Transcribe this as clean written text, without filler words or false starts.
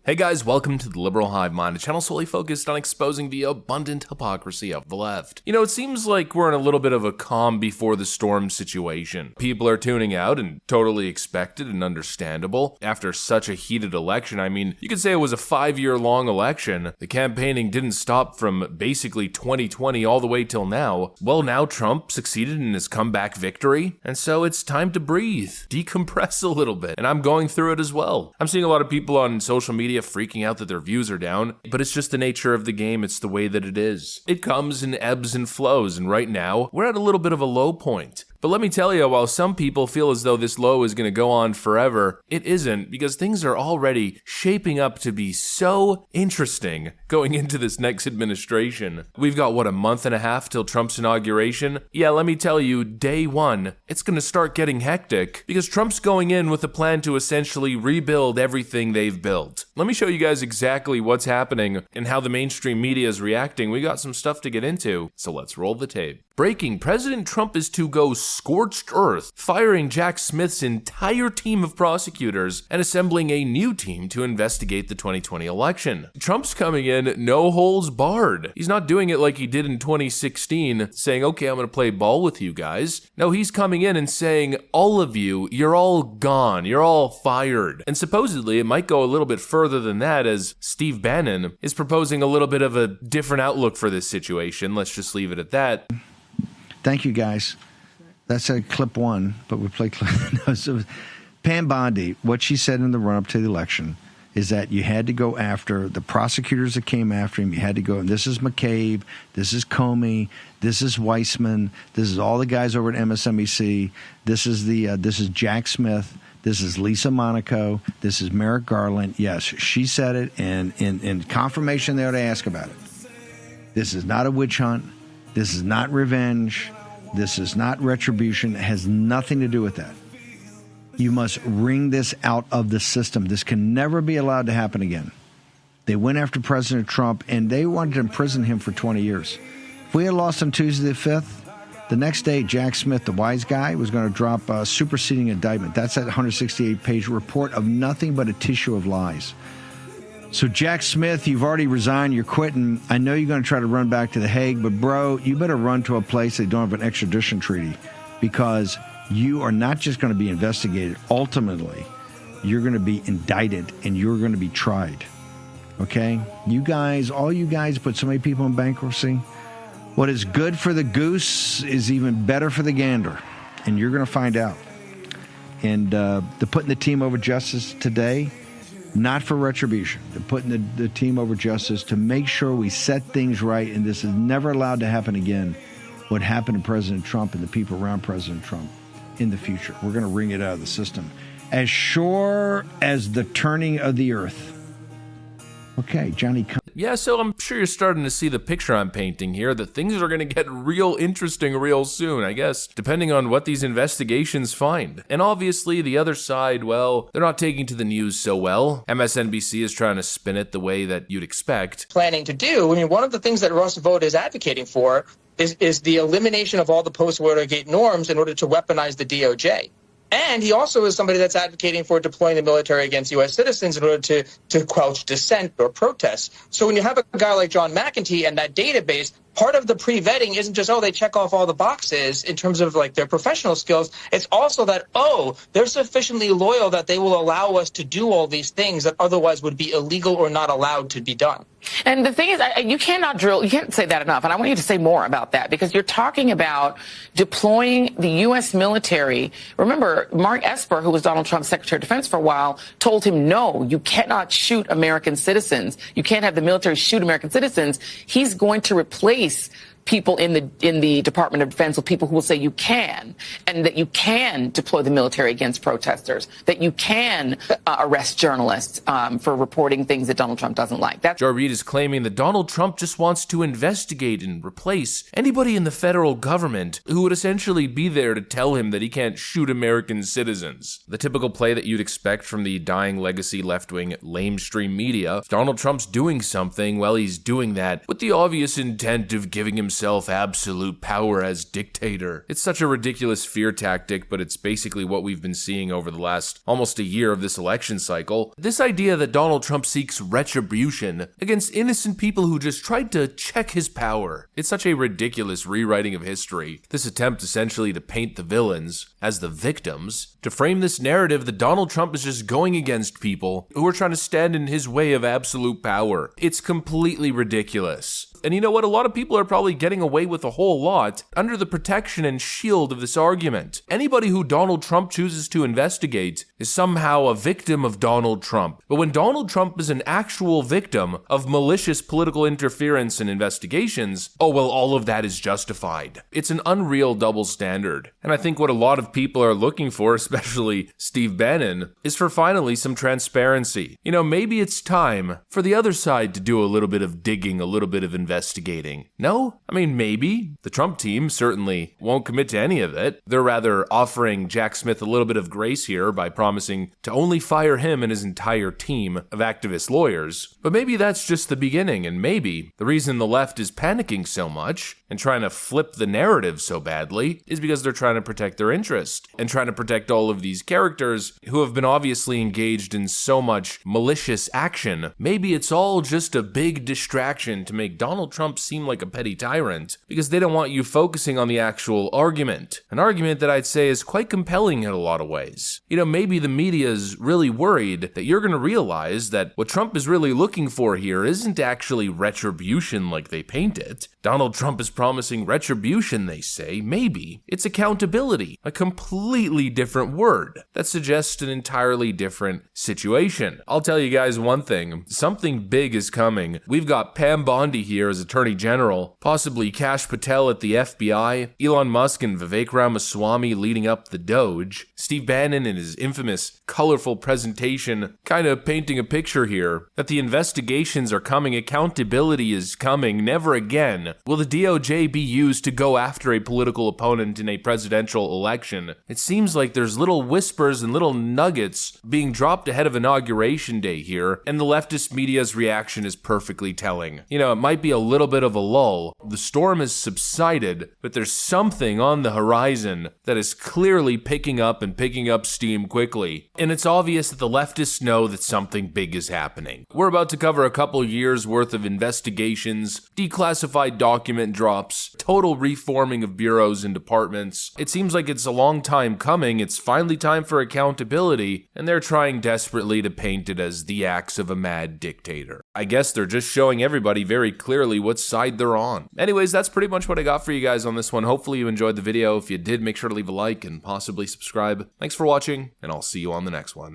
Hey guys, welcome to the Liberal Hive Mind, a channel solely focused on exposing the abundant hypocrisy of the left. You know, it seems like we're in a little bit of a calm before the storm situation. People are tuning out, and totally expected and understandable. After such a heated election, I mean, you could say it was a 5-year long election. The campaigning didn't stop from basically 2020 all the way till now. Well, now Trump succeeded in his comeback victory, and so it's time to breathe, decompress a little bit, and I'm going through it as well. I'm seeing a lot of people on social media freaking out that their views are down, but it's just the nature of the game. It's the way that it is. It comes in ebbs and flows, and right now, we're at a little bit of a low point. But let me tell you, while some people feel as though this low is going to go on forever, it isn't, because things are already shaping up to be so interesting going into this next administration. We've got, a month and a half till Trump's inauguration? Yeah, let me tell you, day one, it's going to start getting hectic, because Trump's going in with a plan to essentially rebuild everything they've built. Let me show you guys exactly what's happening and how the mainstream media is reacting. We got some stuff to get into, so let's roll the tape. Breaking: President Trump is to go scorched earth, firing Jack Smith's entire team of prosecutors and assembling a new team to investigate the 2020 election. Trump's coming in no holds barred. He's not doing it like he did in 2016, saying, okay, I'm going to play ball with you guys. No, he's coming in and saying, all of you, you're all gone, you're all fired. And supposedly it might go a little bit further than that, as Steve Bannon is proposing a little bit of a different outlook for this situation. Let's just leave it at that. Thank you, guys. That's a clip one, but we play clip. No, so Pam Bondi, what she said in the run-up to the election is that you had to go after the prosecutors that came after him. You had to go, and this is McCabe, this is Comey, this is Weissman, this is all the guys over at MSNBC, this is Jack Smith, this is Lisa Monaco, this is Merrick Garland. Yes, she said it, and in confirmation they ought to ask about it. This is not a witch hunt. This is not revenge. This is not retribution. It has nothing to do with that. You must wring this out of the system. This can never be allowed to happen again. They went after President Trump, and they wanted to imprison him for 20 years. If we had lost on Tuesday the 5th, the next day, Jack Smith, the wise guy, was going to drop a superseding indictment. That's that 168-page report of nothing but a tissue of lies. So, Jack Smith, you've already resigned. You're quitting. I know you're going to try to run back to The Hague, but, bro, you better run to a place that don't have an extradition treaty, because you are not just going to be investigated. Ultimately, you're going to be indicted, and you're going to be tried. Okay? You guys, all you guys put so many people in bankruptcy. What is good for the goose is even better for the gander, and you're going to find out. And the putting the team over justice today, not for retribution. They're putting the team over justice to make sure we set things right, and this is never allowed to happen again, what happened to President Trump and the people around President Trump in the future. We're going to wring it out of the system. As sure as the turning of the earth. Okay, Johnny. Yeah, so I'm sure you're starting to see the picture I'm painting here, that things are going to get real interesting real soon, I guess, depending on what these investigations find. And obviously, the other side, well, they're not taking to the news so well. MSNBC is trying to spin it the way that you'd expect. Planning to do, I mean, one of the things that Russ Vought is advocating for is the elimination of all the post-Watergate norms in order to weaponize the DOJ. And he also is somebody that's advocating for deploying the military against U.S. citizens in order to quench dissent or protests. So when you have a guy like John McEntee and that database, part of the pre-vetting isn't just, they check off all the boxes in terms of like their professional skills. It's also that, they're sufficiently loyal that they will allow us to do all these things that otherwise would be illegal or not allowed to be done. And the thing is, you can't say that enough. And I want you to say more about that, because you're talking about deploying the U.S. military. Remember, Mark Esper, who was Donald Trump's Secretary of Defense for a while, told him, no, you cannot shoot American citizens. You can't have the military shoot American citizens. He's going to replace people in the Department of Defense with people who will say you can, and that you can deploy the military against protesters, that you can arrest journalists for reporting things that Donald Trump doesn't like. Joe Reed is claiming that Donald Trump just wants to investigate and replace anybody in the federal government who would essentially be there to tell him that he can't shoot American citizens. The typical play that you'd expect from the dying legacy left-wing lamestream media. If Donald Trump's doing something, well, he's doing that with the obvious intent of giving him himself absolute power as dictator. It's such a ridiculous fear tactic, but it's basically what we've been seeing over the last almost a year of this election cycle. This idea that Donald Trump seeks retribution against innocent people who just tried to check his power. It's such a ridiculous rewriting of history. This attempt essentially to paint the villains as the victims, to frame this narrative that Donald Trump is just going against people who are trying to stand in his way of absolute power. It's completely ridiculous. And you know what? A lot of people are probably getting away with a whole lot under the protection and shield of this argument. Anybody who Donald Trump chooses to investigate is somehow a victim of Donald Trump. But when Donald Trump is an actual victim of malicious political interference and investigations, oh well, all of that is justified. It's an unreal double standard. And I think what a lot of people are looking for, especially Steve Bannon, is for finally some transparency. You know, maybe it's time for the other side to do a little bit of digging, a little bit of investigating. No? I mean, maybe. The Trump team certainly won't commit to any of it. They're rather offering Jack Smith a little bit of grace here by promising to only fire him and his entire team of activist lawyers. But maybe that's just the beginning, and maybe the reason the left is panicking so much and trying to flip the narrative so badly is because they're trying to protect their interest and trying to protect all of these characters who have been obviously engaged in so much malicious action. Maybe it's all just a big distraction to make Donald Trump seem like a petty tyrant because they don't want you focusing on the actual argument. An argument that I'd say is quite compelling in a lot of ways. You know, maybe the media is really worried that you're going to realize that what Trump is really looking for here isn't actually retribution like they paint it. Donald Trump is promising retribution, they say. Maybe it's accountability, a completely different word that suggests an entirely different situation. I'll tell you guys one thing, something big is coming. We've got Pam Bondi here as Attorney General, possibly Kash Patel at the FBI, Elon Musk and Vivek Ramaswamy leading up the Doge, Steve Bannon in his infamous colorful presentation kind of painting a picture here that the investigations are coming, accountability is coming, never again will the DOJ be used to go after a political opponent in a presidential election. It seems like there's little whispers and little nuggets being dropped ahead of Inauguration Day here, and the leftist media's reaction is perfectly telling. You know, it might be a little bit of a lull. The storm has subsided, but there's something on the horizon that is clearly picking up steam quickly. And it's obvious that the leftists know that something big is happening. We're about to cover a couple years worth of investigations, declassified document drops, total reforming of bureaus and departments. It seems like it's a long time coming. It's finally time for accountability, and they're trying desperately to paint it as the acts of a mad dictator. I guess they're just showing everybody very clearly what side they're on. Anyways, that's pretty much what I got for you guys on this one. Hopefully you enjoyed the video. If you did, make sure to leave a like and possibly subscribe. Thanks for watching, and I'll see you on the next one.